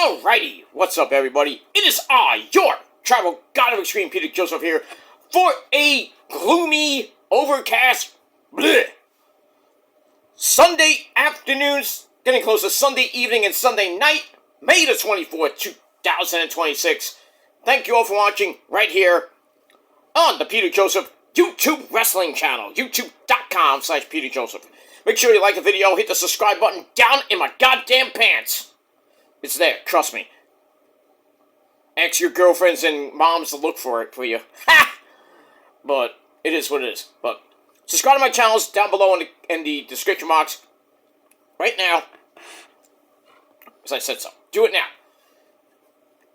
Alrighty, what's up everybody? It is I, your travel god of extreme, Peter Joseph here, for a gloomy, overcast, Sunday afternoons, getting close to Sunday evening and Sunday night, May the 24th, 2026. Thank you all for watching right here on the Peter Joseph YouTube Wrestling channel, youtube.com/Peter Joseph. Make sure you like the video, hit the subscribe button down in my goddamn pants. It's there, trust me. Ask your girlfriends and moms to look for it for you. Ha! But it is what it is. But subscribe to my channels down below in the description box right now. As I said so. Do it now.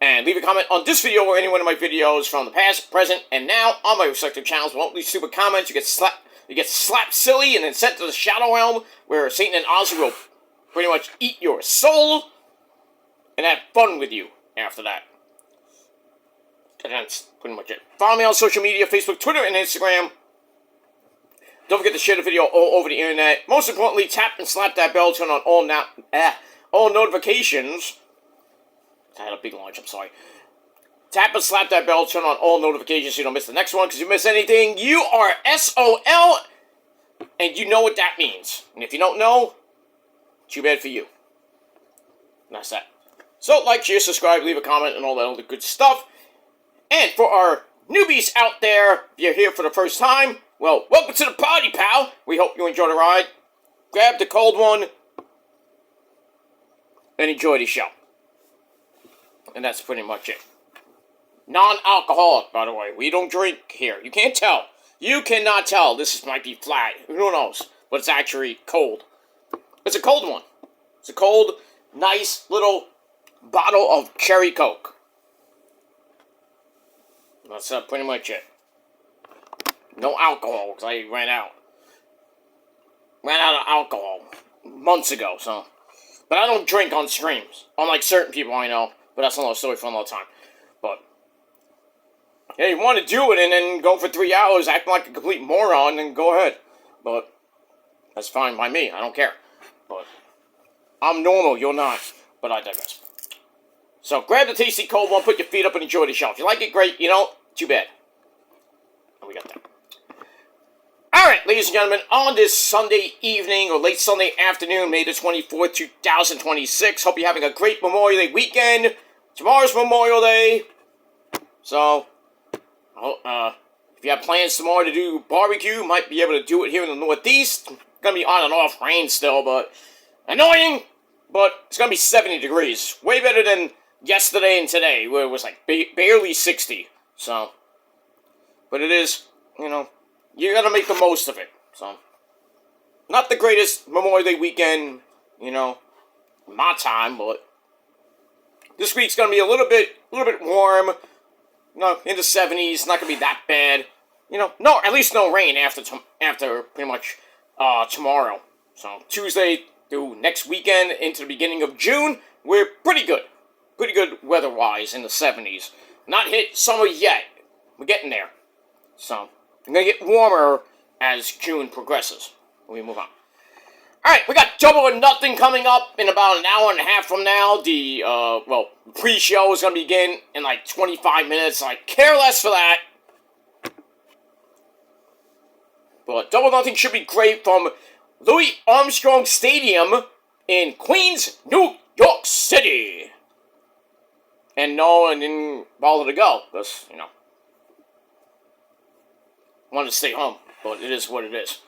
And leave a comment on this video or any one of my videos from the past, present, and now on my respective channels. Won't leave stupid comments. You get slapped silly and then sent to the Shadow Realm where Satan and Ozzy will pretty much eat your soul and have fun with you after that. And that's pretty much it. Follow me on social media, Facebook, Twitter, and Instagram. Don't forget to share the video all over the internet. Most importantly, tap and slap that bell, turn on all notifications. I had a big launch, I'm sorry. Tap and slap that bell, turn on all notifications so you don't miss the next one, because if you miss anything, you are SOL, and you know what that means. And if you don't know, too bad for you. And that's that. So, like, share, subscribe, leave a comment, and all that other good stuff. And for our newbies out there, if you're here for the first time, well, welcome to the party, pal. We hope you enjoy the ride. Grab the cold one and enjoy the show. And that's pretty much it. Non-alcoholic, by the way. We don't drink here. You can't tell. You cannot tell. This might be flat. Who knows? But it's actually cold. It's a cold one. It's a cold, nice little bottle of cherry Coke. That's pretty much it. No alcohol, because I ran out. Ran out of alcohol months ago, so. But I don't drink on streams. Unlike certain people I know. But that's another story for another time. But, yeah, you want to do it and then go for 3 hours acting like a complete moron, then go ahead. But, that's fine by me. I don't care. But, I'm normal. You're not. But I digress. So, grab the tasty cold one, put your feet up, and enjoy the show. If you like it, great. You don't, too bad. And we got that. Alright, ladies and gentlemen, on this Sunday evening, or late Sunday afternoon, May the 24th, 2026, hope you're having a great Memorial Day weekend. Tomorrow's Memorial Day. So, if you have plans tomorrow to do barbecue, you might be able to do it here in the Northeast. It's going to be on and off rain still, but annoying. But it's going to be 70 degrees. Way better than yesterday and today, where it was like barely 60. So, but it is, you know, you got to make the most of it. So, not the greatest Memorial Day weekend, you know, my time, but this week's going to be a little bit warm, you know, in the 70s, not going to be that bad, you know, no, at least no rain after pretty much, tomorrow. So, Tuesday through next weekend into the beginning of June, we're pretty good weather-wise in the 70s. Not hit summer yet, we're getting there, so, I'm going to get warmer as June progresses. We move on. Alright, we got Double or Nothing coming up in about an hour and a half from now. The, pre-show is going to begin in like 25 minutes. I care less for that. But Double or Nothing should be great from Louis Armstrong Stadium in Queens, New York City. And no, I didn't bother to go, because, you know, wanted to stay home, but it is what it is.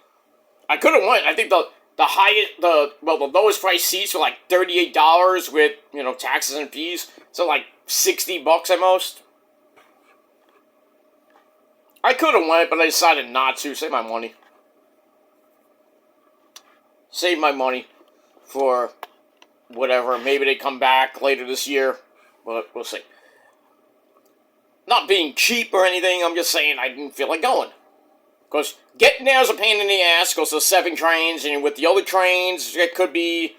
I could have went. I think the lowest price seats were like $38 with, you know, taxes and fees. So like $60 at most. I could have went, but I decided not to. Save my money. Save my money for whatever. Maybe they come back later this year, but we'll see. Not being cheap or anything, I'm just saying I didn't feel like going. Because getting there is a pain in the ass, because there's 7 trains, and with the other trains, it could be,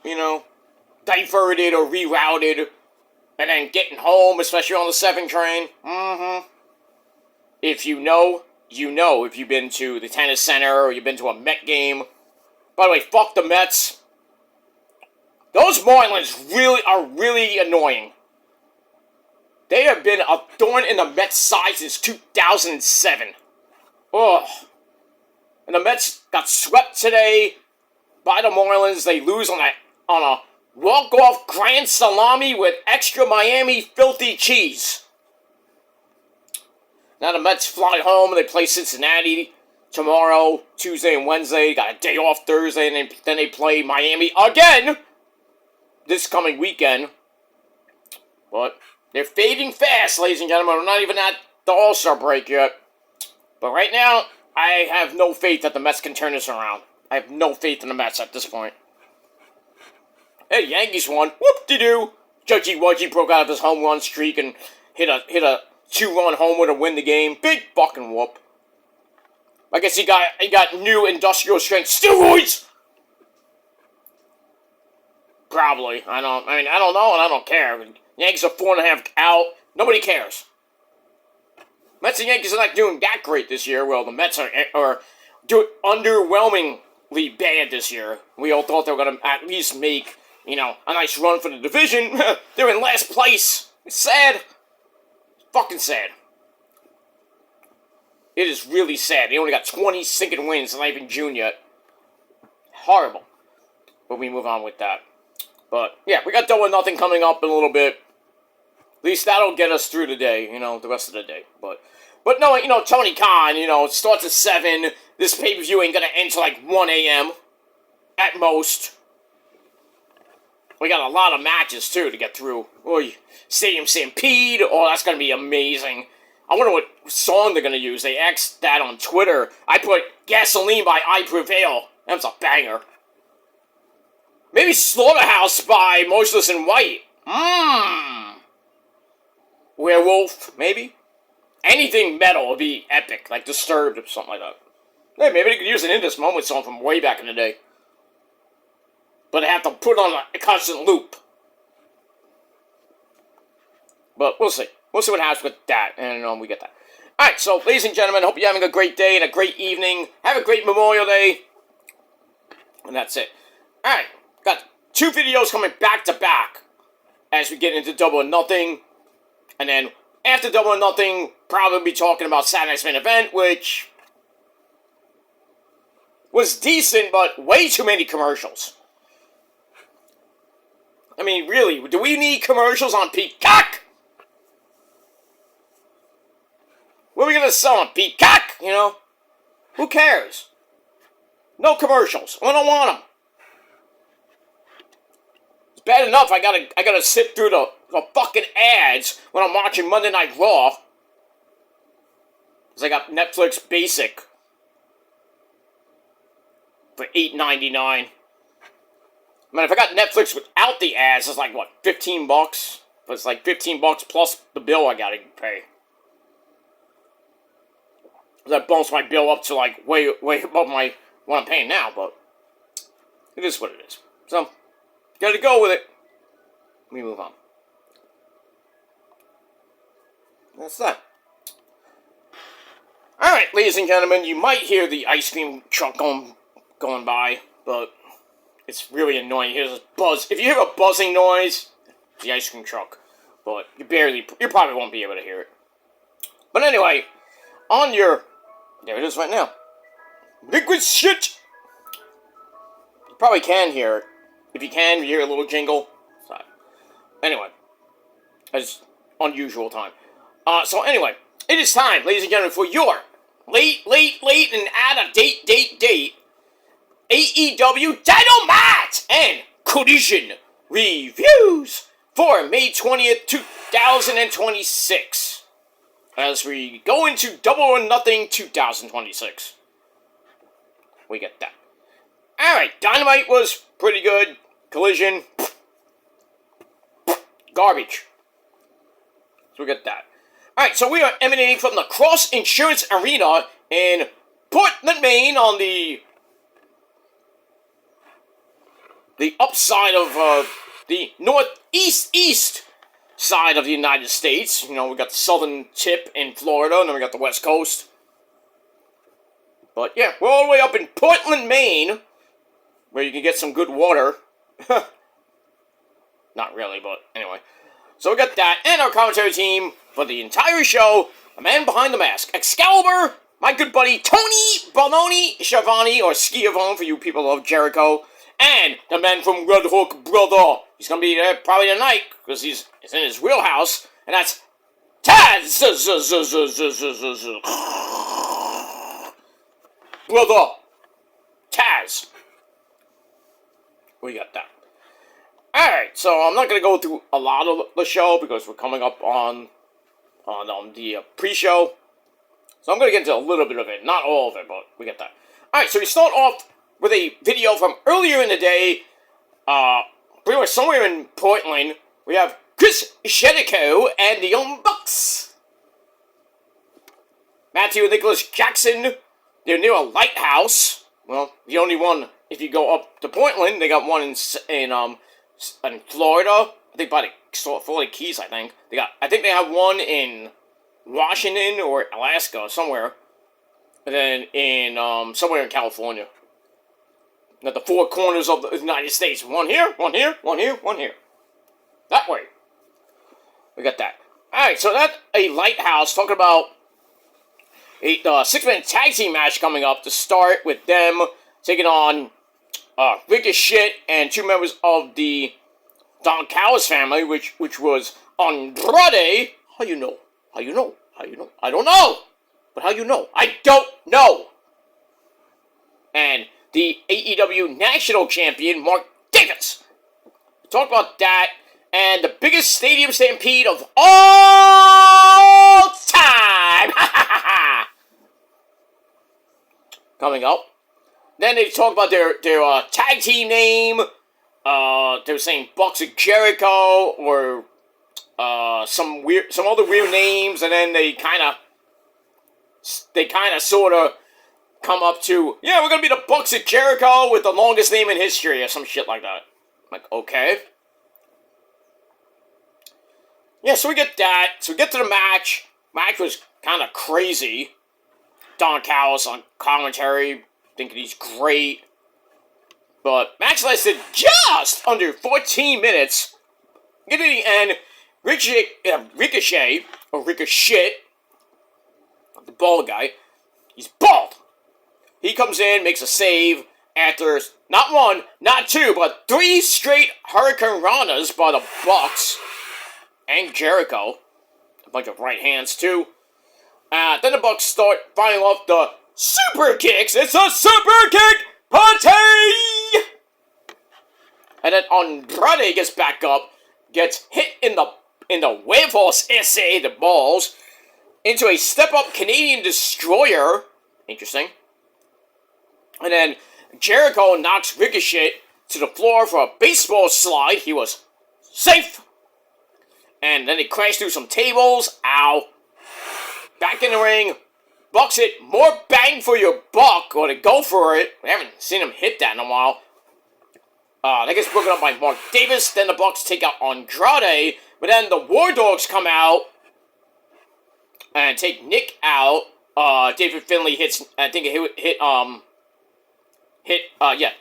you know, diverted or rerouted, and then getting home, especially on the 7 train, If you know, you know, if you've been to the tennis center, or you've been to a Met game. By the way, fuck the Mets. Those Marlins are really annoying. They have been a thorn in the Mets' side since 2007. Ugh. And the Mets got swept today by the Marlins. They lose on a walk-off grand salami with extra Miami filthy cheese. Now the Mets fly home and they play Cincinnati tomorrow, Tuesday and Wednesday. Got a day off Thursday, and then they play Miami again this coming weekend. But they're fading fast, ladies and gentlemen. We're not even at the All-Star break yet. But right now, I have no faith that the Mets can turn this around. I have no faith in the Mets at this point. Hey, Yankees won. Whoop-de-doo. Judgy Wudgy broke out of his home run streak and hit a 2-run homer to win the game. Big fucking whoop. I guess he got new industrial strength steroids. Probably. I don't know, and I don't care. Yankees are 4.5 out. Nobody cares. Mets and Yankees are not doing that great this year. Well, the Mets are doing underwhelmingly bad this year. We all thought they were going to at least make, a nice run for the division. They're in last place. It's sad. It's fucking sad. It is really sad. They only got 20 sinking wins. It's not even June yet. Horrible. But we move on with that. But, yeah, we got 2-0 coming up in a little bit. At least that'll get us through the day, the rest of the day. But no, Tony Khan, it starts at 7. This pay-per-view ain't gonna end till like 1 a.m. at most. We got a lot of matches, too, to get through. Oy. Stadium Stampede. Oh, that's gonna be amazing. I wonder what song they're gonna use. They asked that on Twitter. I put Gasoline by I Prevail. That's a banger. Maybe Slaughterhouse by Motionless in White. Werewolf, maybe? Anything metal would be epic, like Disturbed or something like that. Hey, maybe they could use an In This Moment song from way back in the day. But they have to put on a constant loop. But we'll see. We'll see what happens with that, and we get that. Alright, so, ladies and gentlemen, hope you're having a great day and a great evening. Have a great Memorial Day. And that's it. Alright, got 2 videos coming back to back as we get into Double or Nothing. And then, after Double or Nothing, probably be talking about Saturday Night's Main Event, which was decent, but way too many commercials. I mean, really, do we need commercials on Peacock? What are we going to sell on Peacock, Who cares? No commercials. I don't want them. It's bad enough I gotta sit through the fucking ads when I'm watching Monday Night Raw. Because I got Netflix Basic for $8.99. I mean, if I got Netflix without the ads, it's like, what, $15? But it's like $15 plus the bill I gotta pay. That bumps my bill up to, like, way above what I'm paying now, but it is what it is. So, gotta go with it. We move on. That's that. Alright, ladies and gentlemen, you might hear the ice cream truck going by, but it's really annoying. Here's this buzz. If you hear a buzzing noise, it's the ice cream truck. But you probably won't be able to hear it. But anyway, there it is right now. Liquid shit! You probably can hear it. If you can, you hear a little jingle. So, anyway, it's unusual time. So anyway, it is time, ladies and gentlemen, for your late, and out of date, AEW Dynamite and Collision reviews for May 20th, 2026. As we go into Double or Nothing 2026. We get that. Alright, Dynamite was pretty good. Collision, garbage. So we get that. Alright, so we are emanating from the Cross Insurance Arena in Portland, Maine on the upside of the northeast side of the United States. We got the southern tip in Florida, and then we got the west coast. But yeah, we're all the way up in Portland, Maine, where you can get some good water. Not really, but anyway. So we got that, and our commentary team for the entire show, a man behind the mask, Excalibur, my good buddy Tony Baloney Schiavone, or Schiavone for you people of Jericho, and the man from Red Hook, brother. He's gonna be there probably tonight, because he's in his wheelhouse, and that's Taz! Brother! Taz! We got that. Alright, so I'm not going to go through a lot of the show because we're coming up on the pre-show. So I'm going to get into a little bit of it. Not all of it, but we get that. Alright, so we start off with a video from earlier in the day. Pretty much somewhere in Portland. We have Chris Jericho and the Young Bucks. Matthew and Nicholas Jackson. They're near a lighthouse. Well, the only one, if you go up to Portland, they got one in Florida. I think by the Florida Keys, I think. I think they have one in Washington or Alaska, somewhere. And then in, somewhere in California. At the four corners of the United States. One here, one here, one here, one here. That way. We got that. Alright, so that's a lighthouse. Talking about a 6-man tag team match coming up to start with them taking on Ricochet and two members of the Don Callis family, which was Andrade. How you know? How you know? How you know? I don't know. But how you know? I don't know. And the AEW National Champion, Mark Davis. Talk about that. And the biggest stadium stampede of all time. Coming up. Then they talk about their tag team name. They were saying Bucks of Jericho or some other weird names, and then they kind of sort of come up to, yeah, we're gonna be the Bucks of Jericho with the longest name in history or some shit like that. I'm like, okay. Yeah, so we get that. So we get to the match. Match was kind of crazy. Don Callis on commentary, thinking he's great. But match lasted just under 14 minutes. Get to the end, Ricochet, the bald guy, he's bald. He comes in, makes a save after not one, not two, but 3 straight Hurricane Ranas by the Bucks and Jericho. A bunch of right hands, too. Then the Bucks start firing off the super kicks. It's a super kick party! And then Andrade gets back up, gets hit in the huevos ese, the balls, into a step-up Canadian Destroyer. Interesting. And then Jericho knocks Ricochet to the floor for a baseball slide. He was safe. And then he crashed through some tables. Ow. Back in the ring. Bucks hit more bang for your buck, or to go for it. We haven't seen him hit that in a while. That gets broken up by Mark Davis. Then the Bucks take out Andrade. But then the War Dogs come out and take Nick out. David Finlay hits, I think it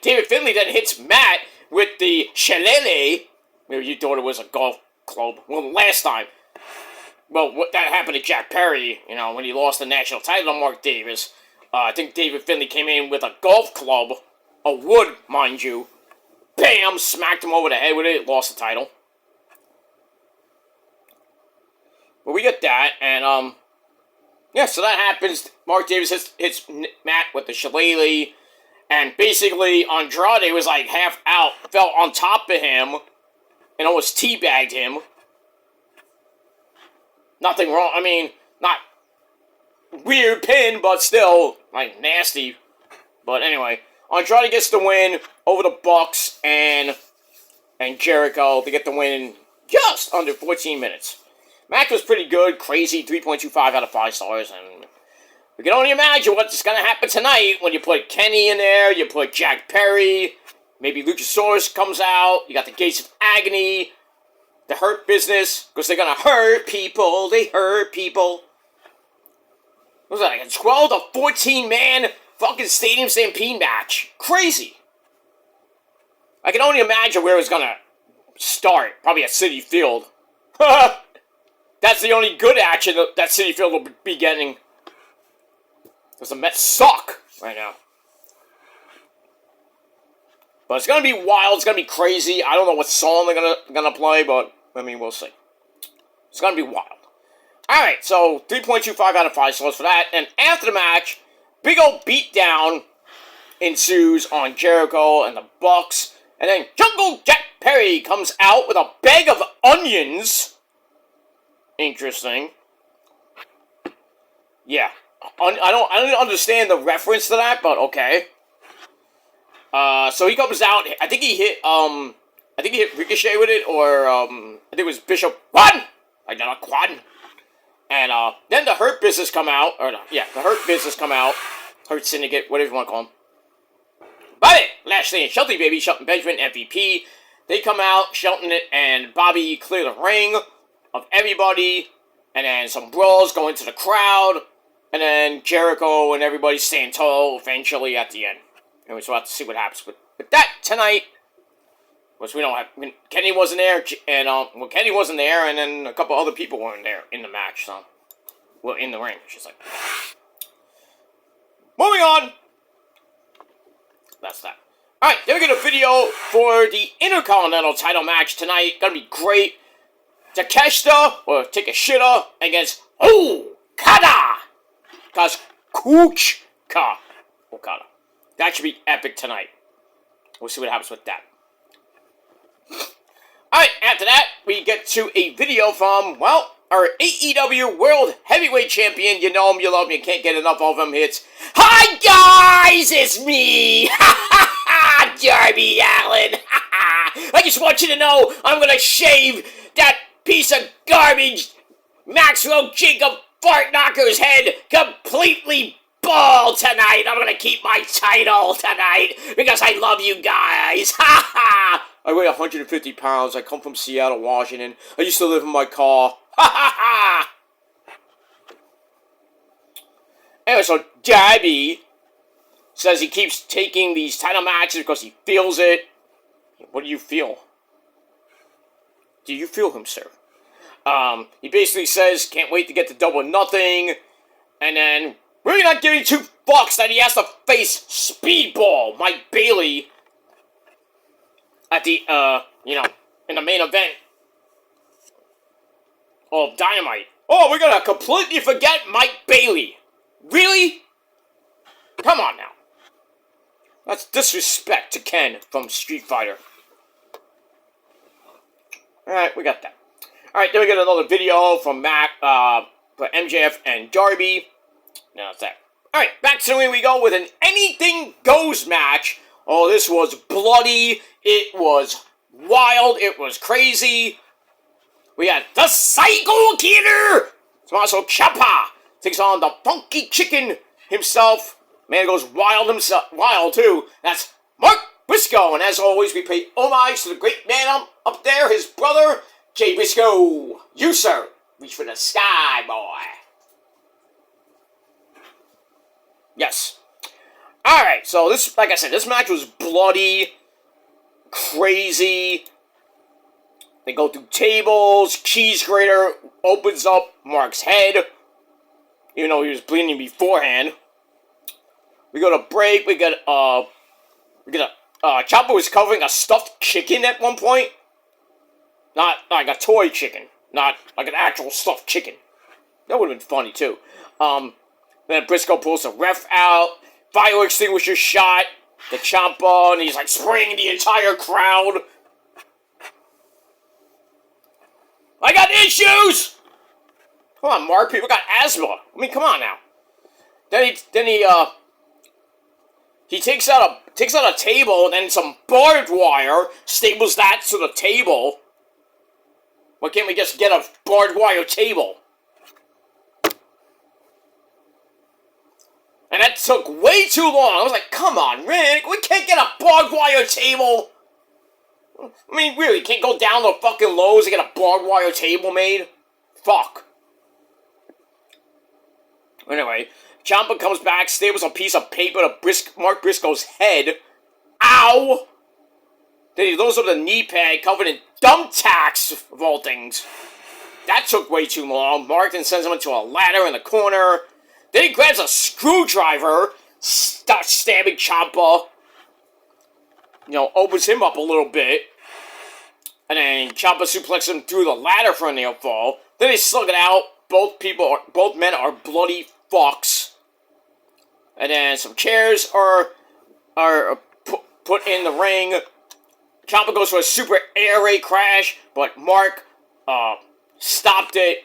David Finlay then hits Matt with the shillelagh. Maybe you thought it was a golf club. Well, last time. Well, that happened to Jack Perry, when he lost the national title to Mark Davis. I think David Finlay came in with a golf club, a wood, mind you. Bam! Smacked him over the head with it, lost the title. But we get that, and, yeah, so that happens. Mark Davis hits Matt with the shillelagh, and basically Andrade was like half out, fell on top of him, and almost teabagged him. Nothing wrong. I mean, not weird pin, but still, like, nasty. But anyway, Andrade gets the win over the Bucks and Jericho. They get the win in just under 14 minutes. Match was pretty good, crazy, 3.25 out of 5 stars, and we can only imagine what's going to happen tonight when you put Kenny in there, you put Jack Perry, maybe Luchasaurus comes out, you got the Gates of Agony, the Hurt Business, because they're going to hurt people, they hurt people. What was that, like a 12 to 14 man fucking Stadium Stampede match? Crazy. I can only imagine where it's going to start, probably at Citi Field. That's the only good action that Citi Field will be getting. Because the Mets suck right now. But it's going to be wild. It's going to be crazy. I don't know what song they're gonna play, but, I mean, we'll see. It's going to be wild. Alright, so 3.25 out of 5 stars for that. And after the match, big old beatdown ensues on Jericho and the Bucks. And then Jungle Jack Perry comes out with a bag of onions. Interesting. Yeah. I don't understand the reference to that, but okay. So he comes out. I think he hit Ricochet with it, or I think it was Bishop One. I got a quad. And then the Hurt Business come out, the Hurt Business come out. Hurt Syndicate, whatever you want to call them. Bobby Lashley and Shelton Baby, Shelton Benjamin, MVP. They come out. Shelton and Bobby clear the ring of everybody, and then some brawls go into the crowd, and then Jericho and everybody stand tall eventually at the end. And we're about to see what happens with that tonight. Which we don't have. Kenny wasn't there, and Kenny wasn't there, and then a couple other people weren't there in the match. So, well, in the ring, she's like. Moving on. That's that. All right, then we get a video for the Intercontinental title match tonight. Gonna be great. Takeshita or Takeshita against Okada. Okada. That should be epic tonight. We'll see what happens with that. Alright, after that, we get to a video from, well, our AEW World Heavyweight Champion. You know him, you love him, you can't get enough of him. It's, hi guys, it's me! Darby Allin! I just want you to know I'm gonna shave that piece of garbage Maxwell Jacob Fart Knocker's head completely bald tonight. I'm gonna keep my title tonight because I love you guys. Ha ha! I weigh 150 pounds. I come from Seattle, Washington. I used to live in my car. Ha ha ha! Anyway, so Darby says he keeps taking these title matches because he feels it. What do you feel? Do you feel him, sir? He basically says, can't wait to get to Double or Nothing. And then, really not giving two fucks that he has to face Speedball, Mike Bailey, at the, in the main event of Dynamite. Oh, we're gonna completely forget Mike Bailey. Really? Come on now. That's disrespect to Ken from Street Fighter. Alright, we got that. Alright, then we got another video from for MJF and Darby. Now that's that. Alright, back to the ring we go with an Anything Goes match. Oh, this was bloody. It was wild. It was crazy. We had the Psycho Killer. Tommaso Ciampa takes on the Funky Chicken himself. Man goes wild too. That's Mark Briscoe. And as always, we pay homage to the great man up there, his brother, Jay Briscoe. You, sir, reach for the sky, boy. Yes. Alright, so this, like I said, this match was bloody, crazy. They go through tables. Cheese grater opens up Mark's head, even though he was bleeding beforehand. We go to break. We get Ciampa was covering a stuffed chicken at one point. Not like a toy chicken. Not like an actual stuffed chicken. That would have been funny, too. Then Briscoe pulls the ref out. Fire extinguisher shot. The Ciampa, and he's like spraying the entire crowd. I got issues! Come on, Mark. People got asthma. I mean, come on now. Then he takes out a table and then some barbed wire, staples that to the table. Why can't we just get a barbed wire table? And that took way too long. I was like, come on, Rick, we can't get a barbed wire table. I mean, really, can't go down to fucking Lowe's and get a barbed wire table made? Fuck. Anyway, Ciampa comes back, staples a piece of paper to Mark Briscoe's head. Ow! Then he loads up the knee pad covered in thumbtacks, of all things. That took way too long. Mark then sends him into a ladder in the corner. Then he grabs a screwdriver, starts stabbing Ciampa. Opens him up a little bit. And then Ciampa suplexes him through the ladder for a near fall. Then they slug it out. Both men are bloody fucks. And then some chairs are put in the ring. Ciampa goes for a super air raid crash, but Mark stopped it.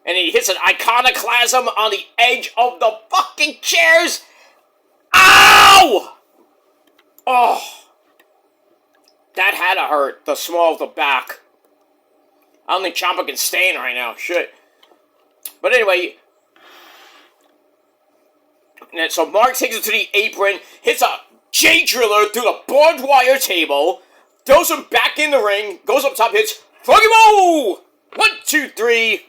And he hits an iconoclasm on the edge of the fucking chairs. Ow! Oh. That had to hurt. The small of the back. I don't think Ciampa can stand right now. Shit. But anyway. So Mark takes him to the apron. Hits a J-driller through the barbed wire table. Throws him back in the ring. Goes up top, hits Froggy-Mo! 1, 2, 3.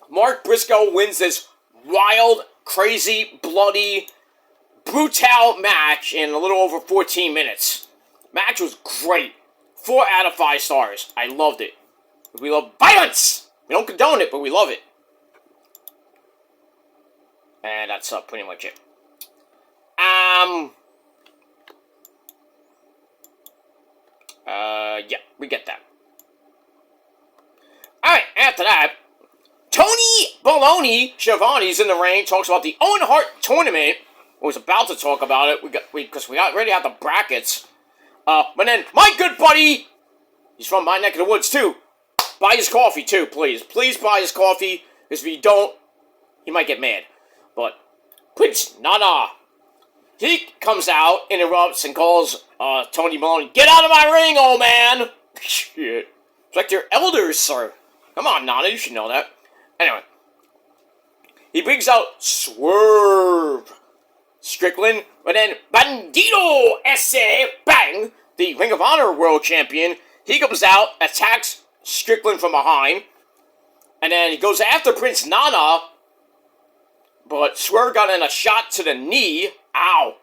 Mark Briscoe wins this wild, crazy, bloody, brutal match in a little over 14 minutes. Match was great. 4 out of 5 stars. I loved it. We love violence! We don't condone it, but we love it. And that's pretty much it. Yeah, we get that. Alright, after that, Tony Baloney Schiavone's in the ring, talks about the Owen Hart tournament. I was about to talk about it, because we already have the brackets. But then, my good buddy, he's from my neck of the woods, too. Buy his coffee, too, please. Please buy his coffee, because if you don't, he might get mad. But, Prince Nana, he comes out, interrupts, and calls Tony Baloney, "Get out of my ring, old man!" Shit. It's like they're elders, sir. Come on, Nana, you should know that. Anyway. He brings out Swerve Strickland, but then Bandito S.A. Bang, the Ring of Honor World Champion, he comes out, attacks Strickland from behind, and then he goes after Prince Nana, but Swerve got in a shot to the knee. Ow.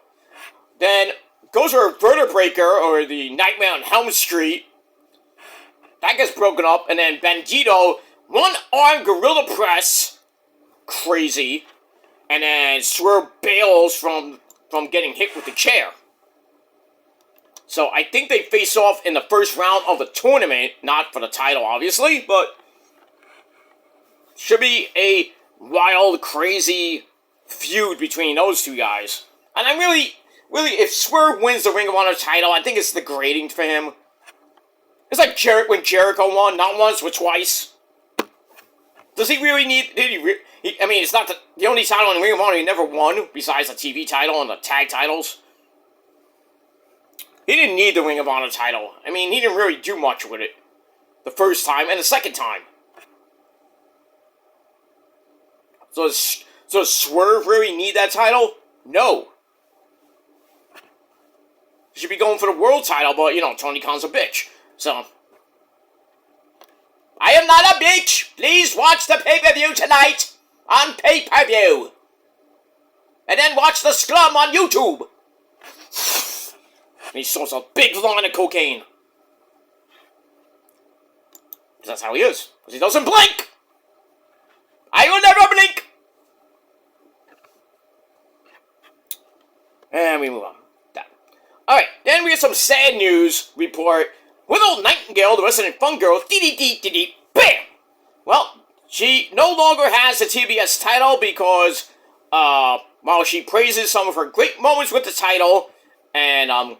Then goes for a vertebraker, or the Nightmare on Helm Street. That gets broken up, and then Bandito, one-arm gorilla press. Crazy. And then Swerve bails from getting hit with the chair. So I think they face off in the first round of the tournament. Not for the title, obviously, but should be a wild, crazy feud between those two guys. And I'm really, if Swerve wins the Ring of Honor title, I think it's degrading for him. It's like when Jericho won, not once, but twice. Does he really need... I mean, it's not the only title in Ring of Honor he never won, besides the TV title and the tag titles. He didn't need the Ring of Honor title. I mean, he didn't really do much with it. The first time and the second time. So does Swerve really need that title? No. He should be going for the world title, but, Tony Khan's a bitch. So, I am not a bitch! Please watch the pay-per-view tonight on pay-per-view. And then watch the schlum on YouTube. And he sorts a big line of cocaine. Because that's how he is. Because he doesn't blink! I will never blink! And we move on. Alright, then we have some sad news report. Willow Nightingale, the Resident Fun Girl, bam! Well, she no longer has the TBS title because, while she praises some of her great moments with the title, and,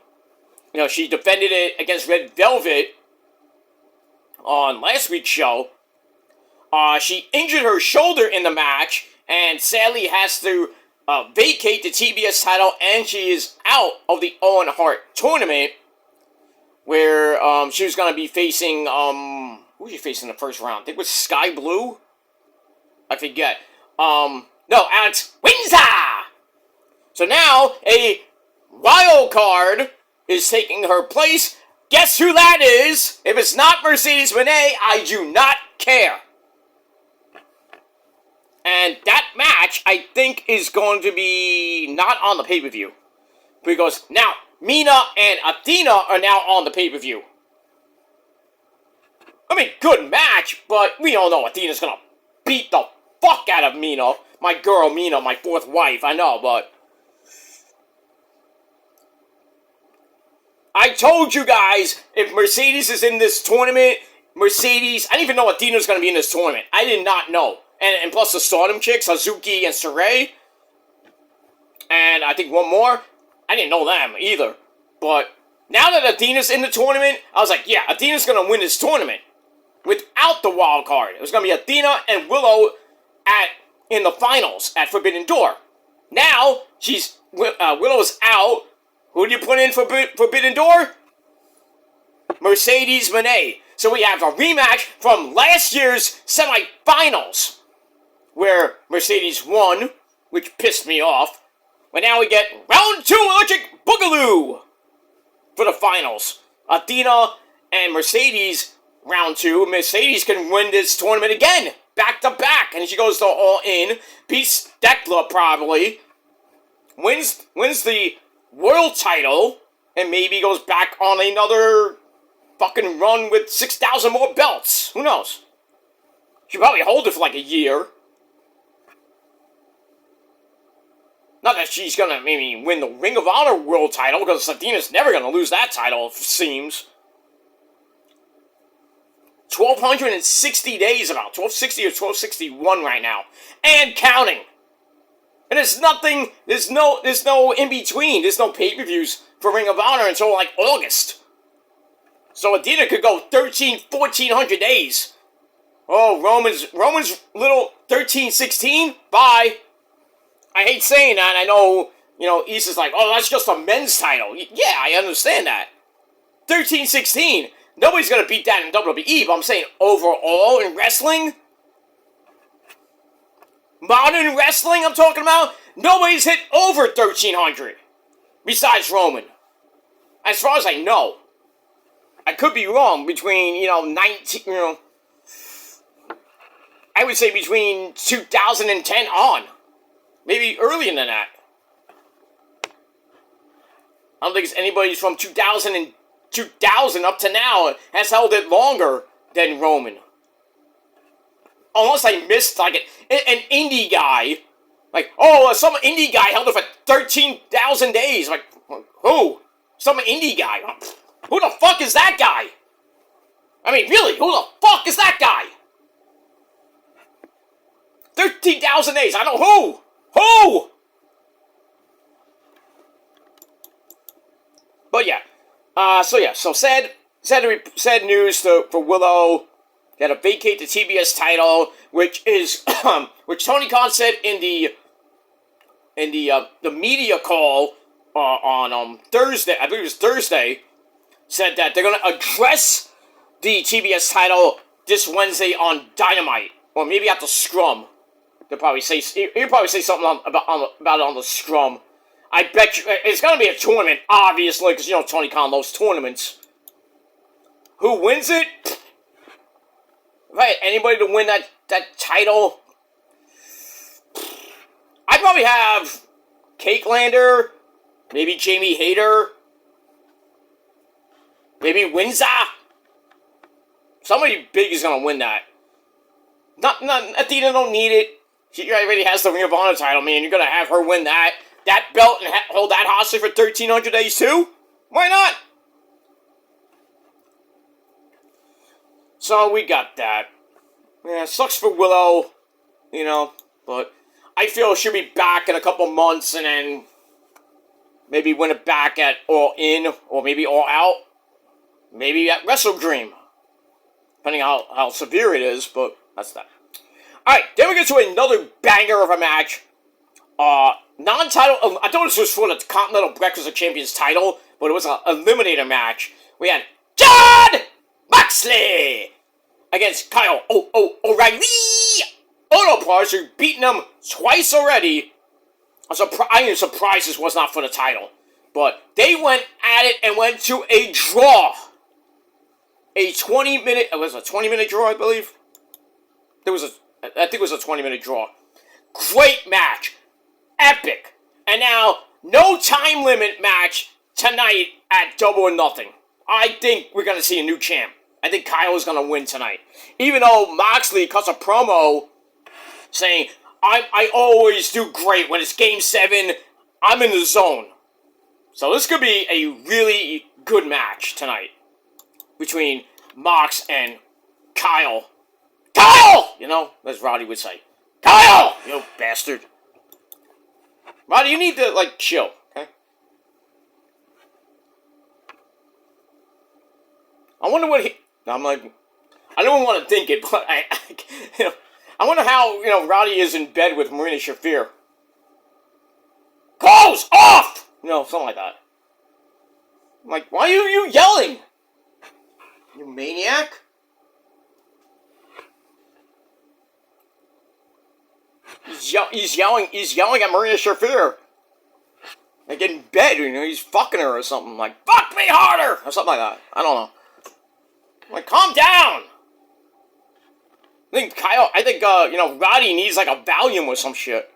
she defended it against Red Velvet on last week's show, she injured her shoulder in the match, and sadly has to vacate the TBS title, and she is out of the Owen Hart tournament, where she was going to be facing, who was she facing in the first round? I think it was Sky Blue? I forget. No, Alex Windsor! So now, a wild card is taking her place. Guess who that is? If it's not Mercedes Moné, I do not care. And that match, I think, is going to be not on the pay-per-view. Because now, Mina and Athena are now on the pay-per-view. I mean, good match, but we all know Athena's gonna beat the fuck out of Mina. My girl, Mina, my fourth wife, I know, but... I told you guys, if Mercedes is in this tournament, Mercedes... I didn't even know Athena's gonna be in this tournament. I did not know. And plus the Stardom chicks, Hazuki and Sarai. And I think one more. I didn't know them either. But now that Athena's in the tournament, I was like, yeah, Athena's gonna win this tournament. Without the wild card. It was going to be Athena and Willow in the finals at Forbidden Door. Now, Willow's out. Who do you put in for Forbidden Door? Mercedes Moné. So we have a rematch from last year's semifinals, where Mercedes won, which pissed me off. But now we get round 2 Electric Boogaloo for the finals. Athena and Mercedes. Round 2, Mercedes can win this tournament again, back to back, and she goes to All In, beats Thekla probably, wins the world title, and maybe goes back on another fucking run with 6,000 more belts. Who knows? She'll probably hold it for like a year. Not that she's gonna maybe win the Ring of Honor world title, because Athena's never gonna lose that title, it seems. 1,260 days about. 1,260 or 1,261 right now. And counting. And there's nothing, there's no in-between. There's no pay-per-views for Ring of Honor until like August. So Athena could go 1,400 days. Oh, Roman's little 13-16? Bye. I hate saying that. I know, Issa's like, oh, that's just a men's title. Yeah, I understand that. 13-16. Nobody's going to beat that in WWE, but I'm saying overall in wrestling, modern wrestling I'm talking about, nobody's hit over 1,300 besides Roman. As far as I know. I could be wrong between, 19, I would say between 2010 on. Maybe earlier than that. I don't think it's anybody from 2000 up to now has held it longer than Roman. Unless I missed, like, an indie guy. Like, some indie guy held it for 13,000 days. Like, who? Some indie guy. Who the fuck is that guy? I mean, really, who the fuck is that guy? 13,000 days. I don't know who. Who? But yeah. So sad news for Willow. Got to vacate the TBS title, which Tony Khan said in the media call on Thursday. I believe it was Thursday. Said that they're going to address the TBS title this Wednesday on Dynamite, or maybe at the Scrum. He'll probably say something about it on the Scrum. I bet you it's going to be a tournament, obviously, because Tony Khan loves tournaments. Who wins it? If I had anybody to win that title, I'd probably have Cakelander, maybe Jamie Hayter, maybe Windsor. Somebody big is going to win that. Not Athena don't need it. She already has the Ring of Honor title, man. You're going to have her win that belt and hold that hostage for 1,300 days too? Why not? So we got that. Yeah, sucks for Willow, but I feel she'll be back in a couple months and then maybe win it back at All In or maybe All Out. Maybe at Wrestle Dream. Depending on how severe it is, but that's that. Alright, then we get to another banger of a match. Non-title, I thought this was for the Continental Breakfast of Champions title, but it was an eliminator match. We had John Moxley against Kyle O'Reilly. Auto Parts, who've beaten them twice already. I am surprised this was not for the title. But they went at it and went to a draw. A 20-minute, it was a 20-minute draw, I believe. I think it was a 20-minute draw. Great match. Epic. And now, no time limit match tonight at Double or Nothing. I think we're going to see a new champ. I think Kyle is going to win tonight. Even though Moxley cuts a promo saying, I always do great when it's Game 7, I'm in the zone. So this could be a really good match tonight between Mox and Kyle. Kyle! You know, as Roddy would say. Kyle! You bastard. Roddy, you need to, like, chill, okay? I wonder what he... I'm like... I don't want to think it, but you know, I wonder how, you know, Roddy is in bed with Marina Shafir. Clothes off! You know, something like that. I'm like, why are you yelling? You maniac? He's yelling at Marina Shafir. Like in bed, you know, he's fucking her or something. Like, fuck me harder! Or something like that. I don't know. Like, calm down! I think, you know, Roddy needs like a Valium or some shit.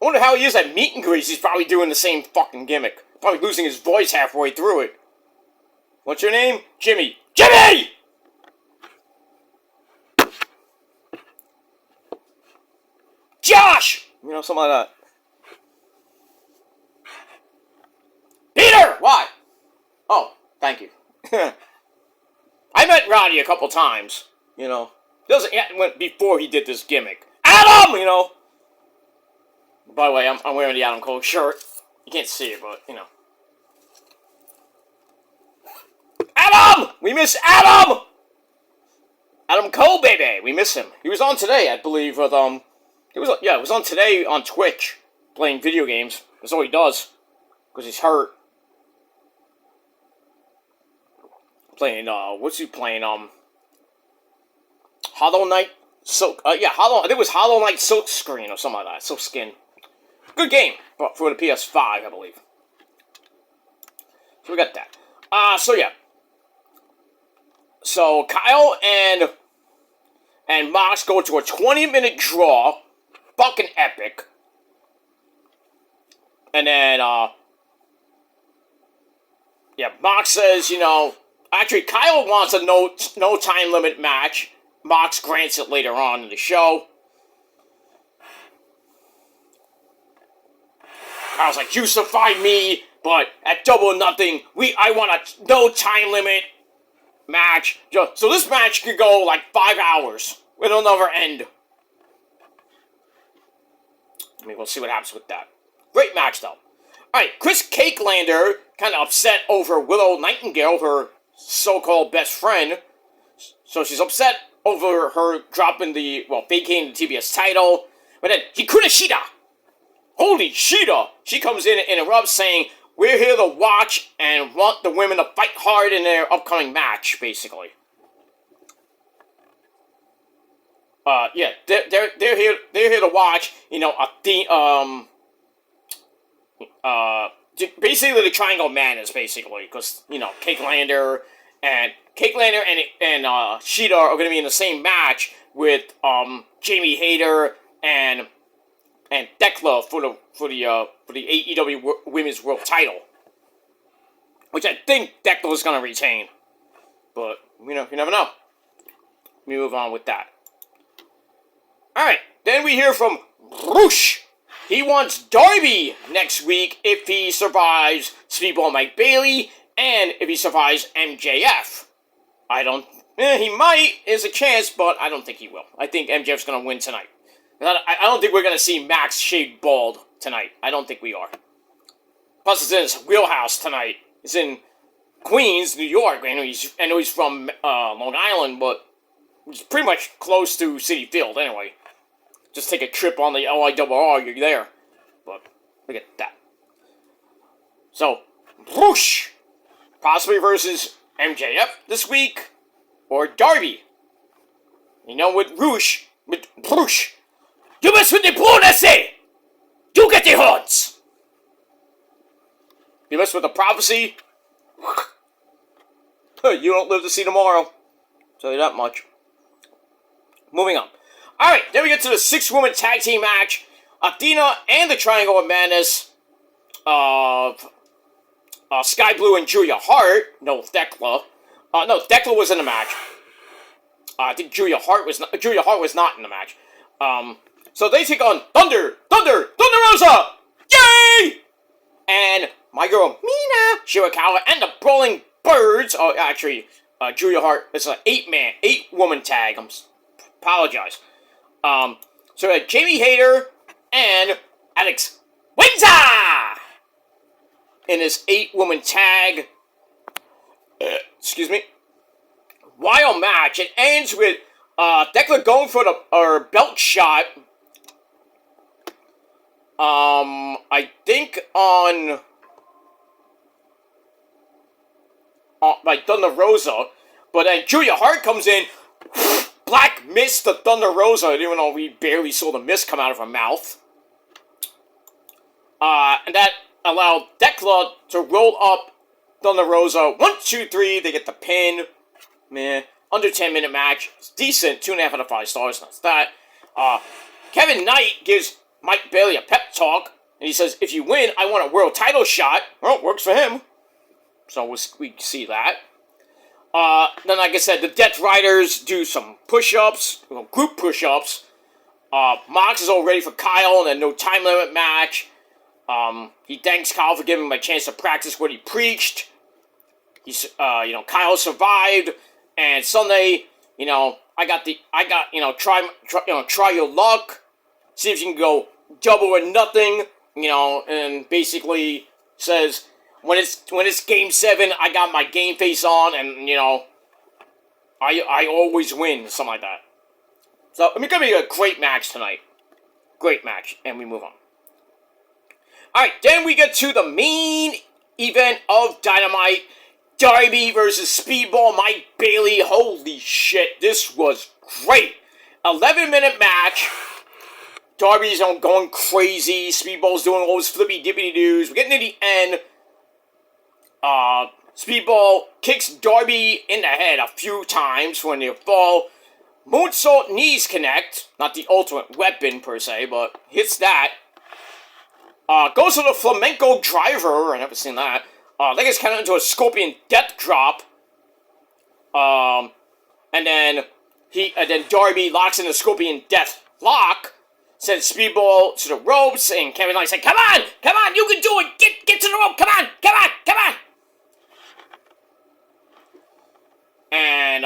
I wonder how he is at meet and greets. He's probably doing the same fucking gimmick. Probably losing his voice halfway through it. What's your name? Jimmy. Jimmy! Josh! You know, something like that. Peter! What? Oh, thank you. I met Roddy a couple times, you know. Went before he did this gimmick. Adam! You know. By the way, I'm wearing the Adam Cole shirt. You can't see it, but, you know. Adam! We miss Adam! Adam Cole, baby! We miss him. He was on today, I believe, with, it was on today on Twitch, playing video games. That's all he does. Because he's hurt. Playing, what's he playing, Hollow Knight Silk, I think it was Hollow Knight Silk Screen or something like that, Silk Skin. Good game, but for the PS5, I believe. So we got that. So yeah. So Kyle and Mox go to a 20-minute draw, fucking epic. And then, yeah, Mox says, you know, actually, Kyle wants a no time limit match. Mox grants it later on in the show. Kyle's like, you survived me, but at Double or Nothing, I want a no time limit match. So this match could go like 5 hours. It'll never end. I mean, we'll see what happens with that. Great match, though. Alright, Chris Cakelander kind of upset over Willow Nightingale, her so-called best friend. So she's upset over her dropping vacating the TBS title. But then, Hikuna Shida! Holy Shida! She comes in and interrupts saying, we're here to watch and want the women to fight hard in their upcoming match, basically. Yeah, they're here to watch, you know, basically the Triangle Madness, basically, because, you know, Cakelander and Shida are going to be in the same match with Jamie Hayter and Thekla for the AEW Women's World Title, which I think Thekla is going to retain, but you know, you never know. Let me move on with that. All right, then we hear from Roosh. He wants Darby next week if he survives Speedball Mike Bailey and if he survives MJF. He might, is a chance, but I don't think he will. I think MJF's going to win tonight. I don't think we're going to see Max shaved bald tonight. I don't think we are. Plus, it's in his wheelhouse tonight. It's in Queens, New York. I know he's from Long Island, but it's pretty much close to Citi Field anyway. Just take a trip on the LIRR, you're there. But, look at that. So, Roosh, possibly versus MJF this week, or Darby. You know, with Roosh, you mess with the policy! You get the horns! You mess with the prophecy, you don't live to see tomorrow. I'll tell you that much. Moving on. Alright, then we get to the 6-woman tag team match. Athena and the Triangle of Madness of Sky Blue and Julia Hart. No, Thekla. No, Thekla was in the match. I think Julia Hart was not in the match. So they take on Thunder Rosa! Yay! And my girl, Mina Shirakawa, and the Brawling Birds. Oh, actually, Julia Hart, it's an 8-woman tag. Apologize. So we had Jamie Hayter and Alex Windsor in this 8-woman tag. Excuse me. Wild match. It ends with Thekla going for the belt shot. I think by Thunder Rosa, but then Julia Hart comes in, black mist to Thunder Rosa, even though we barely saw the mist come out of her mouth. And that allowed Thekla to roll up Thunder Rosa. 1, 2, 3, they get the pin. Man, under 10-minute match. It's decent, 2.5 out of 5 stars, that's that. Kevin Knight gives Mike Bailey a pep talk, and he says, if you win, I want a world title shot. Well, it works for him. So we see that. Then, like I said, the Death Riders do some push-ups, group push-ups. Mox is all ready for Kyle in a no time limit match. He thanks Kyle for giving him a chance to practice what he preached. Kyle survived, and Sunday, try your luck. See if you can go double or nothing, and basically says, when it's game 7, I got my game face on, and, I always win, something like that. So, it's gonna be a great match tonight. Great match, and we move on. Alright, then we get to the main event of Dynamite. Darby versus Speedball Mike Bailey. Holy shit, this was great. 11-minute match. Darby's going crazy. Speedball's doing all his flippy-dippity-doos. We're getting to the end. Speedball kicks Darby in the head a few times when they fall. Moonsault knees connect. Not the ultimate weapon, per se, but hits that. Goes to the flamenco driver. I never seen that. That gets kind of into a scorpion death drop. And then Darby locks in the scorpion death lock. Sends Speedball to the ropes, and Kevin Knight's like, come on, you can do it, get to the rope, come on. And,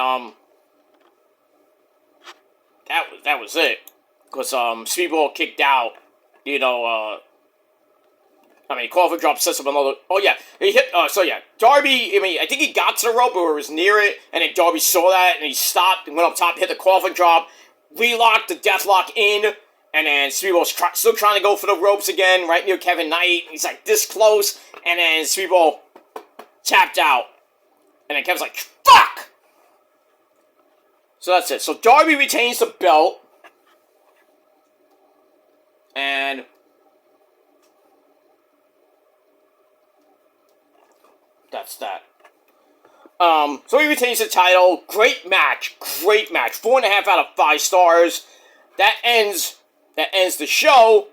that was it. Because, Speedball kicked out, Coffin drop sets up another, he hit, Darby, I think he got to the rope, or was near it, and then Darby saw that, and he stopped, and went up top, hit the coffin drop, relocked the deathlock in, and then Speedball's still trying to go for the ropes again, right near Kevin Knight. He's like this close, and then Speedball tapped out. And then Kevin's like, fuck! So that's it. So Darby retains the belt. And that's that. So he retains the title. Great match. 4.5 out of 5 stars. That ends the show,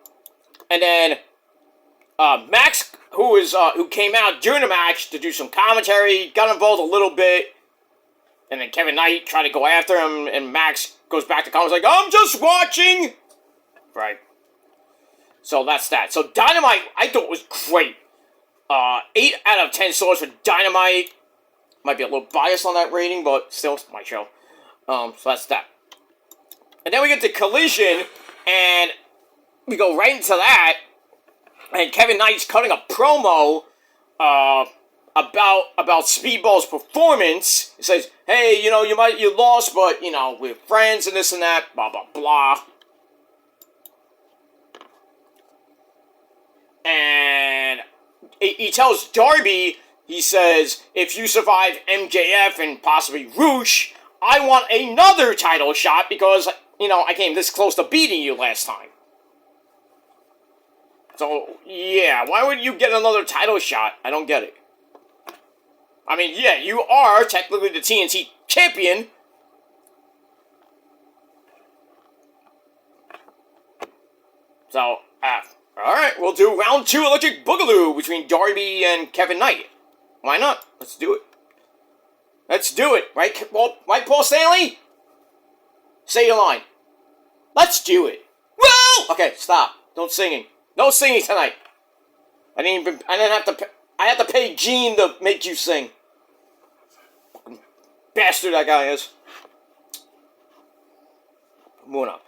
and then Max, who came out during the match to do some commentary, got involved a little bit, and then Kevin Knight tried to go after him, and Max goes back to comments like, I'm just watching! Right. So that's that. So Dynamite, I thought was great. 8 out of 10 stars for Dynamite. Might be a little biased on that rating, but still, it's my show. So that's that. And then we get to Collision, and we go right into that, and Kevin Knight's cutting a promo about Speedball's performance. He says, hey, you lost, but, we're friends and this and that, blah, blah, blah. And he tells Darby, he says, if you survive MJF and possibly Roosh, I want another title shot because, I came this close to beating you last time. So, yeah, why would you get another title shot? I don't get it. You are technically the TNT champion. So, Alright, we'll do round 2 Electric Boogaloo between Darby and Kevin Knight. Why not? Let's do it. Let's do it. Right, Paul Stanley? Say your line. Let's do it. Woo! Okay, stop. No singing. No singing tonight. I didn't have to. I had to pay Gene to make you sing. Fucking bastard that guy is. Moving up.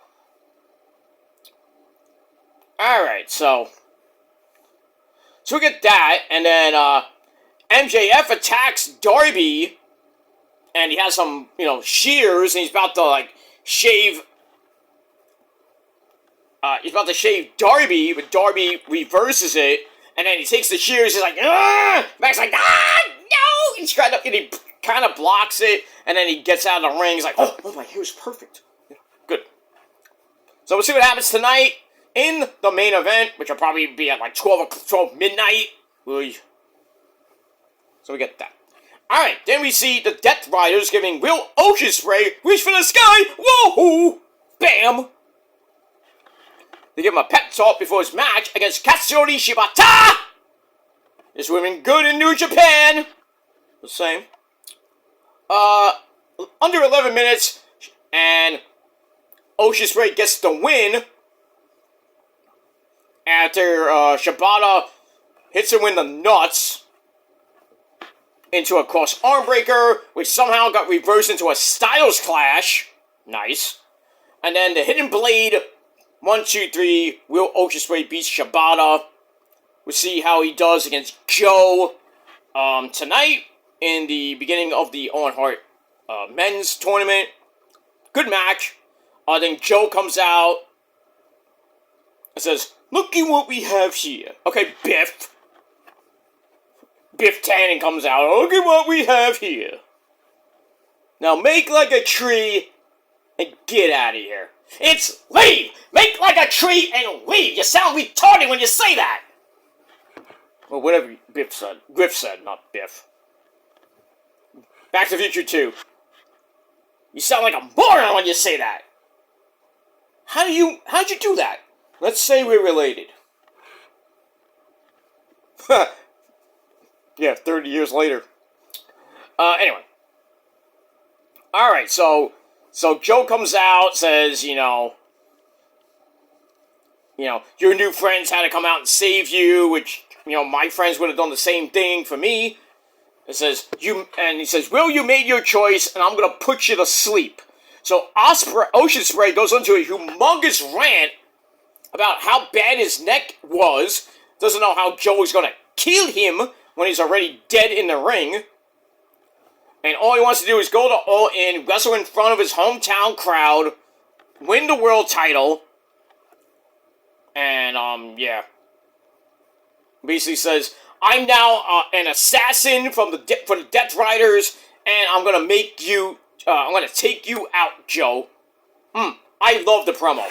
Alright, so we get that, and then MJF attacks Darby, and he has some, shears, and he's about to, shave. He's about to shave Darby, but Darby reverses it, and then he takes the shears, he's like, ah! Mac's like, ah, no! He's trying to, and he kind of blocks it, and then he gets out of the ring, he's like, oh my hair's perfect. Good. So we'll see what happens tonight in the main event, which will probably be at 12 midnight. So we get that. Alright, then we see the Death Riders giving Will Ocean Spray, reach for the sky, whoa! Bam! They give him a pep talk before his match against Katsuyori Shibata! This woman good in New Japan! The same. Under 11 minutes, and Ocean Spray gets the win after Shibata hits him in the nuts into a cross arm breaker, which somehow got reversed into a Styles Clash. Nice. And then the Hidden Blade, 1, 2, 3, Will Ocean Spray beats Shibata. We'll see how he does against Joe tonight in the beginning of the Owen Hart men's tournament. Good match. Then Joe comes out and says, looky what we have here. Okay, Biff. Biff Tannen comes out. Look at what we have here. Now make like a tree and get out of here. It's leave! Make like a tree and leave! You sound retarded when you say that! Well, whatever Biff said. Griff said, not Biff. Back to the Future 2. You sound like a moron when you say that! How'd you do that? Let's say we're related. Yeah, 30 years later. Anyway. Alright, so Joe comes out, says, your new friends had to come out and save you, which, my friends would have done the same thing for me. He says, Will, you made your choice, and I'm gonna put you to sleep. So Ocean Spray goes into a humongous rant about how bad his neck was, doesn't know how Joe is gonna kill him when he's already dead in the ring. And all he wants to do is go to All In, wrestle in front of his hometown crowd, win the world title, and, yeah. Basically says, I'm now an assassin for the Death Riders, and I'm gonna I'm gonna take you out, Joe. I love the promo.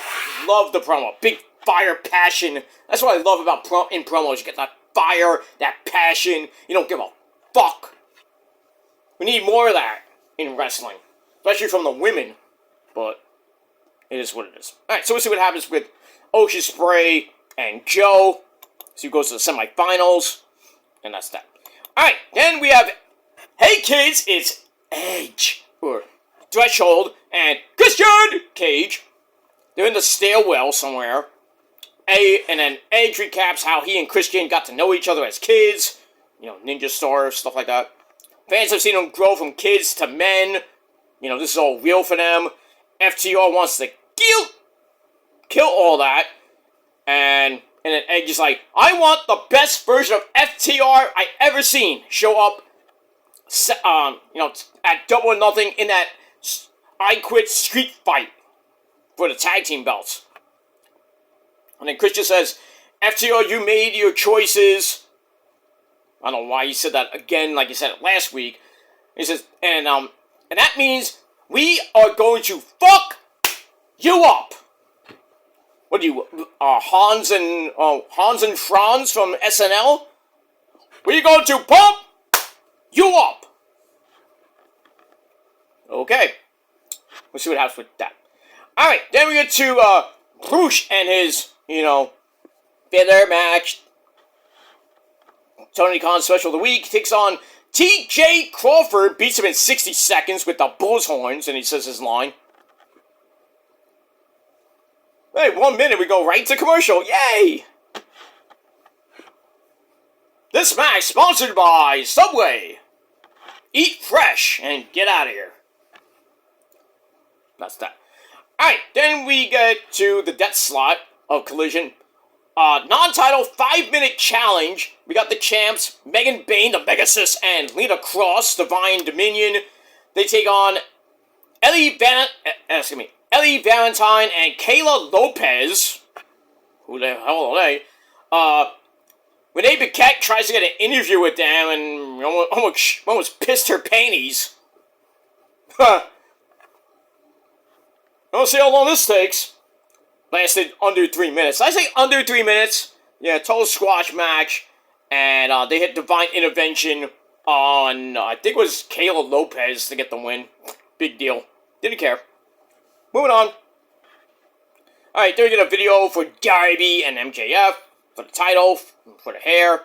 Love the promo. Big fire, passion. That's what I love about in promos. You get that fire, that passion. You don't give a fuck. We need more of that in wrestling. Especially from the women. But it is what it is. Alright, so we'll see what happens with Ocean Spray and Joe. So he goes to the semifinals. And that's that. Alright, then we have, hey kids, it's Edge. Or Threshold and Christian Cage. They're in the stairwell somewhere. And then Edge recaps how he and Christian got to know each other as kids. Ninja stars, stuff like that. Fans have seen them grow from kids to men. This is all real for them. FTR wants to kill all that. And then Edge is like, I want the best version of FTR I ever seen show up, at Double or Nothing in that I Quit street fight for the tag team belts. And then Christian says, FTR, you made your choices. I don't know why he said that again like he said it last week. He says, and that means we are going to fuck you up. What are you, Hans and Franz from SNL? We're going to pump you up. Okay. We'll see what happens with that. Alright, then we get to Bruce and his, filler match. Tony Khan special of the week takes on T.J. Crawford, beats him in 60 seconds with the bull's horns, and he says his line. Hey, 1 minute, we go right to commercial. Yay! This match sponsored by Subway. Eat fresh and get out of here. That's that. Alright, then we get to the death slot of Collision. Non-title 5-minute challenge. We got the champs, Megan Bayne, the Megasis, and Lena Cross, Divine Dominion. They take on Ellie Valentine and Kayla Lopez. Who the hell are they? Renee Paquette tries to get an interview with them and almost pissed her panties. Huh. I'll see how long this takes. Lasted under 3 minutes. I say under 3 minutes. Yeah, total squash match. And they hit Divine Intervention on, I think it was Kayla Lopez to get the win. Big deal. Didn't care. Moving on. Alright, then we get a video for Darby and MJF. For the title, for the hair.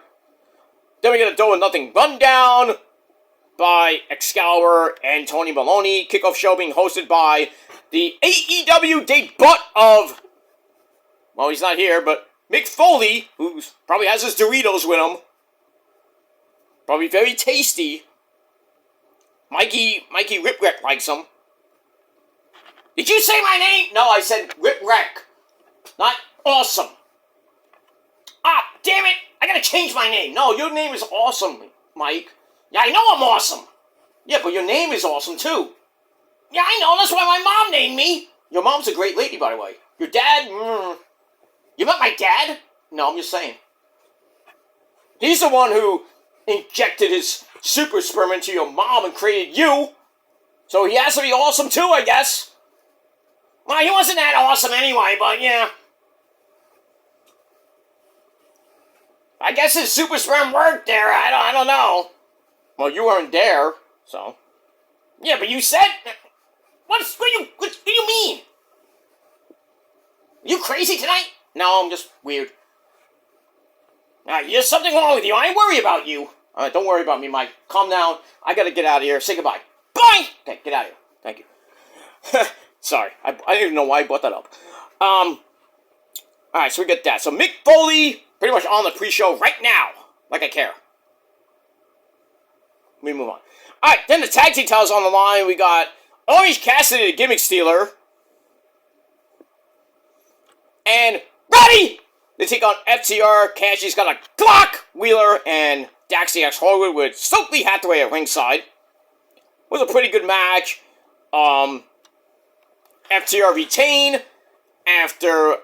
Then we get a Double or Nothing rundown by Excalibur and Tony Maloney. Kickoff show being hosted by the AEW debut of, well, he's not here, but Mick Foley, who probably has his Doritos with him. Probably very tasty. Mikey Ripwreck likes him. Did you say my name? No, I said Ripwreck. Not awesome. Ah, damn it! I gotta change my name. No, your name is awesome, Mike. Yeah, I know I'm awesome. Yeah, but your name is awesome, too. Yeah, I know. That's why my mom named me. Your mom's a great lady, by the way. Your dad? You met my dad? No, I'm just saying. He's the one who injected his super sperm into your mom and created you. So he has to be awesome, too, I guess. Well, he wasn't that awesome anyway, but yeah. I guess his super sperm worked there. I don't know. Well, you weren't there, so. Yeah, but you said. What do you mean? You crazy tonight? No, I'm just weird. There's something wrong with you. I ain't worry about you. Alright, don't worry about me, Mike. Calm down. I gotta get out of here. Say goodbye. Bye! Okay, get out of here. Thank you. Sorry. I didn't even know why I brought that up. Alright, so we get that. So Mick Foley, pretty much on the pre-show right now. Like I care. We move on. Alright, then the tag team titles on the line. We got Orange Cassidy, the Gimmick Stealer. And Roddy! They take on FTR. Cassidy's got a Glock! Wheeler and Daxie X Harwood with Stokely Hathaway at ringside. It was a pretty good match. FTR retain after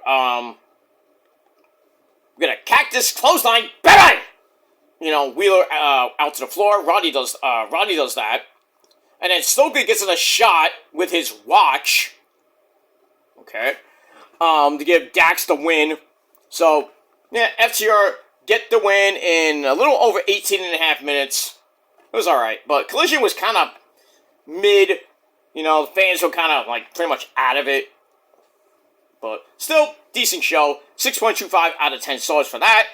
we got a cactus clothesline. Bang! You know, Wheeler out to the floor. Roddy does that. And then Stokely gets in a shot with his watch. Okay. To give Dax the win. So, yeah, FTR get the win in a little over 18.5 minutes. It was alright. But Collision was kind of mid. You know, the fans were kind of, like, pretty much out of it. But still, decent show. 6.25 out of 10 stars for that.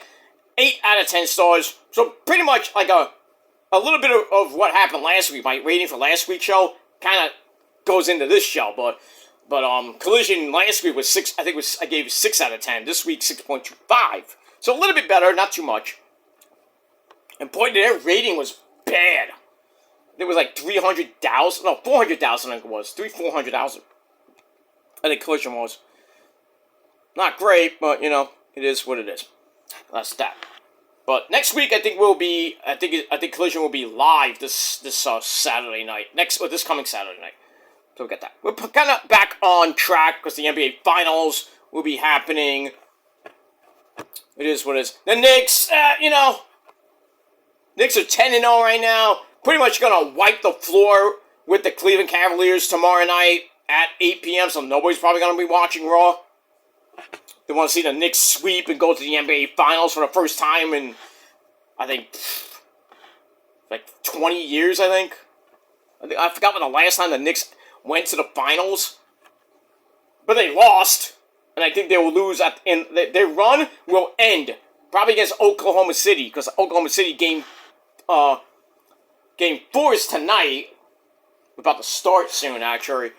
8 out of 10 stars. So, pretty much, like, a little bit of what happened last week. My rating for last week's show kind of goes into this show. But Collision last week was 6, I gave 6 out of 10. This week, 6.25. So, a little bit better, not too much. And boy, their rating was bad. It was like 300,000. No, 400,000 I think it was. 400,000. I think Collision was. Not great, but, you know, it is what it is. That's that. But next week, I think Collision will be live this Saturday night. This coming Saturday night. So we get that. We're kind of back on track because the NBA Finals will be happening. It is what it is. The Knicks, Knicks are 10-0 right now. Pretty much going to wipe the floor with the Cleveland Cavaliers tomorrow night at 8 p.m. So nobody's probably going to be watching Raw. They want to see the Knicks sweep and go to the NBA Finals for the first time in, I think, like 20 years, I think. I forgot when the last time the Knicks went to the Finals. But they lost. and I think they will lose and their run will end probably against Oklahoma City, because Oklahoma City game 4 is tonight. We're about to start soon, actually.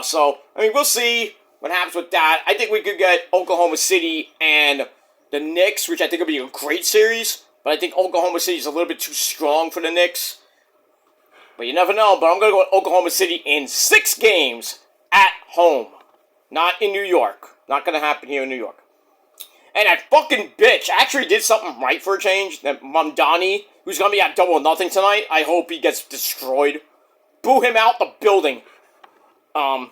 So I mean, we'll see what happens with that. I think we could get Oklahoma City and the Knicks, which I think will be a great series. But I think Oklahoma City is a little bit too strong for the Knicks. But you never know. But I'm going to go with Oklahoma City in 6 games at home. Not in New York. Not going to happen here in New York. And that fucking bitch actually did something right for a change. That Mamdani, who's going to be at Double or Nothing tonight, I hope he gets destroyed. Boo him out the building. But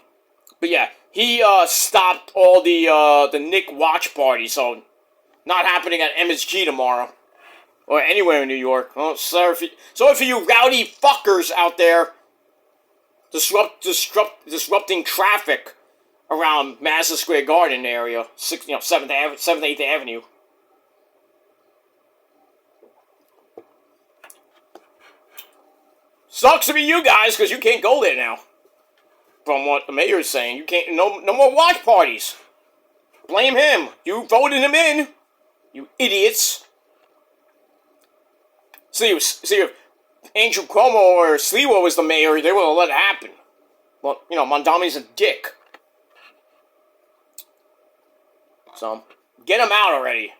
yeah, he stopped all the Nick watch party, so not happening at MSG tomorrow. Or anywhere in New York. Oh, sorry for you rowdy fuckers out there disrupting traffic around Madison Square Garden area, 7th, 8th Avenue. Sucks to be you guys, because you can't go there now. From what the mayor is saying, you can't. No more watch parties. Blame him. You voted him in. You idiots. See, if Angel Cuomo or Sliwa was the mayor, they would have let it happen. Well, Mondami's a dick. So, get him out already.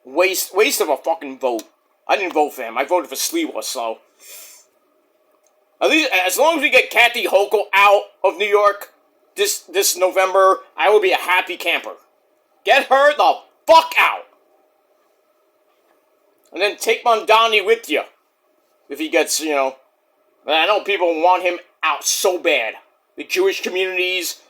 Waste of a fucking vote. I didn't vote for him. I voted for Sliwa, so. At least, as long as we get Kathy Hochul out of New York this November, I will be a happy camper. Get her the fuck out. And then take Mondani with you. If he gets, I know people want him out so bad. The Jewish communities,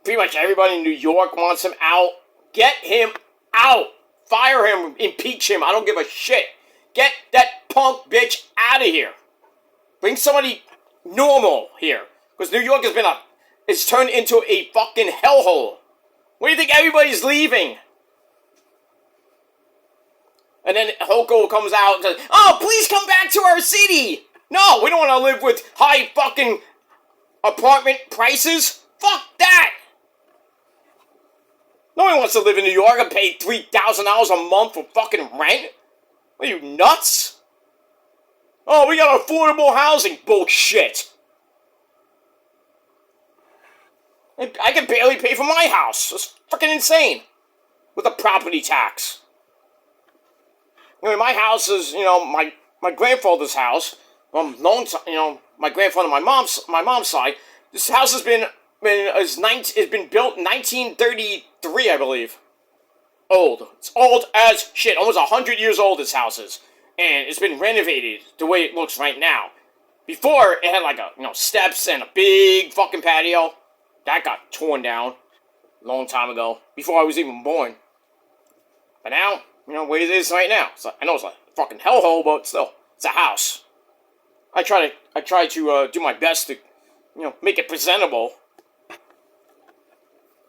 pretty much everybody in New York wants him out. Get him out. Fire him. Impeach him. I don't give a shit. Get that punk bitch out of here. Bring somebody normal here. Because New York it's turned into a fucking hellhole. What do you think everybody's leaving? And then Hochul comes out and says, oh, please come back to our city. No, we don't want to live with high fucking apartment prices. Fuck that. No one wants to live in New York and pay $3,000 a month for fucking rent. Are you nuts? Oh, we got affordable housing. Bullshit. I can barely pay for my house. It's fucking insane. With a property tax. My house is, my grandfather's house. My grandfather on my mom's side. This house has been built in 1933, I believe. Old. It's old as shit. Almost 100 years old, this house is. And it's been renovated the way it looks right now. Before, it had steps and a big fucking patio. That got torn down a long time ago. Before I was even born. But now, what it is right now. I know it's a fucking hellhole, but still, it's a house. I try to do my best to, make it presentable.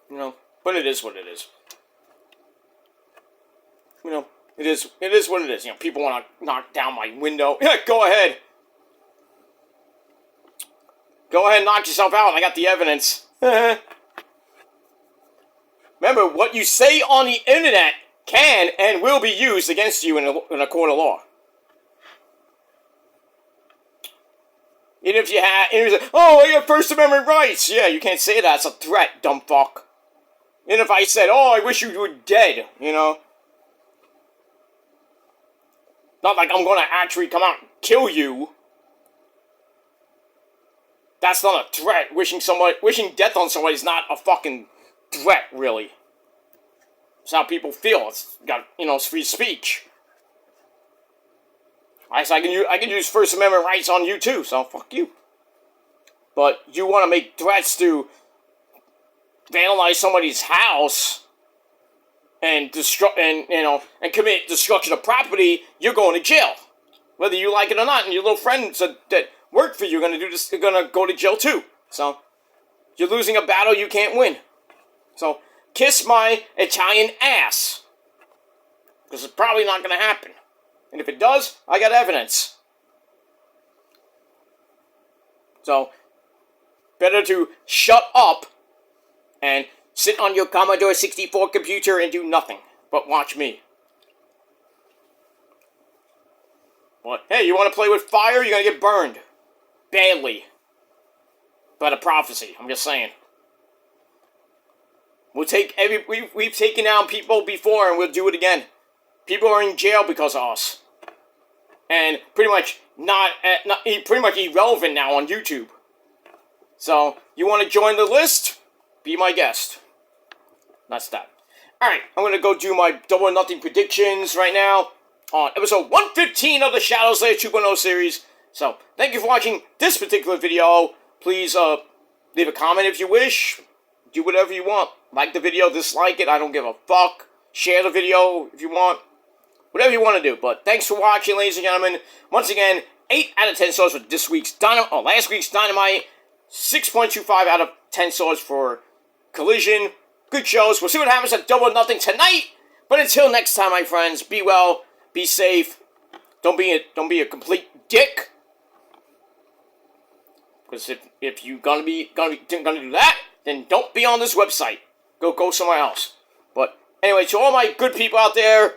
But it is what it is. It is what it is. People want to knock down my window. Yeah, go ahead. Go ahead and knock yourself out. I got the evidence. Remember, what you say on the internet can and will be used against you in a court of law. Even if you I got First Amendment rights. Yeah, you can't say that. It's a threat, dumb fuck. Even if I said, I wish you were dead, Not like I'm gonna actually come out and kill you. That's not a threat. Wishing death on somebody is not a fucking threat, really. It's how people feel. It's free speech. I can use First Amendment rights on you too, so fuck you. But you want to make threats to vandalize somebody's house and and commit destruction of property, you're going to jail. Whether you like it or not, and your little friends that work for you are going to do this, are going to go to jail too. So, you're losing a battle you can't win. So, kiss my Italian ass. Because it's probably not going to happen. And if it does, I got evidence. So, better to shut up and sit on your Commodore 64 computer and do nothing but watch me. What? Hey, you want to play with fire? You're gonna get burned. Badly. By the prophecy, I'm just saying. We've taken out people before and we'll do it again. People are in jail because of us. And pretty much pretty much irrelevant now on YouTube. So, you want to join the list? Be my guest. That's that. Alright, I'm going to go do my Double or Nothing predictions right now on episode 115 of the Shadows Lair 2.0 series. So, thank you for watching this particular video. Please, leave a comment if you wish. Do whatever you want. Like the video, dislike it, I don't give a fuck. Share the video if you want. Whatever you want to do. But thanks for watching, ladies and gentlemen. Once again, 8 out of 10 stars for last week's Dynamite. 6.25 out of 10 stars for Collision. Good shows. We'll see what happens at Double or Nothing tonight. But until next time, my friends, be well, be safe. Don't be a complete dick. Because if you're gonna do that, then don't be on this website. Go somewhere else. But anyway, to all my good people out there,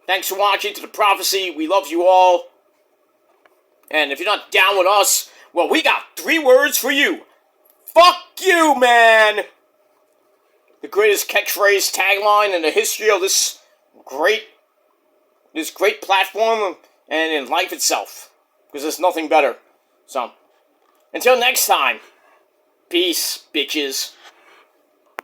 thanks for watching to the prophecy. We love you all. And if you're not down with us, well, we got 3 words for you. Fuck you, man! The greatest catchphrase tagline in the history of this great platform and in life itself. Because there's nothing better. So, until next time, peace, bitches.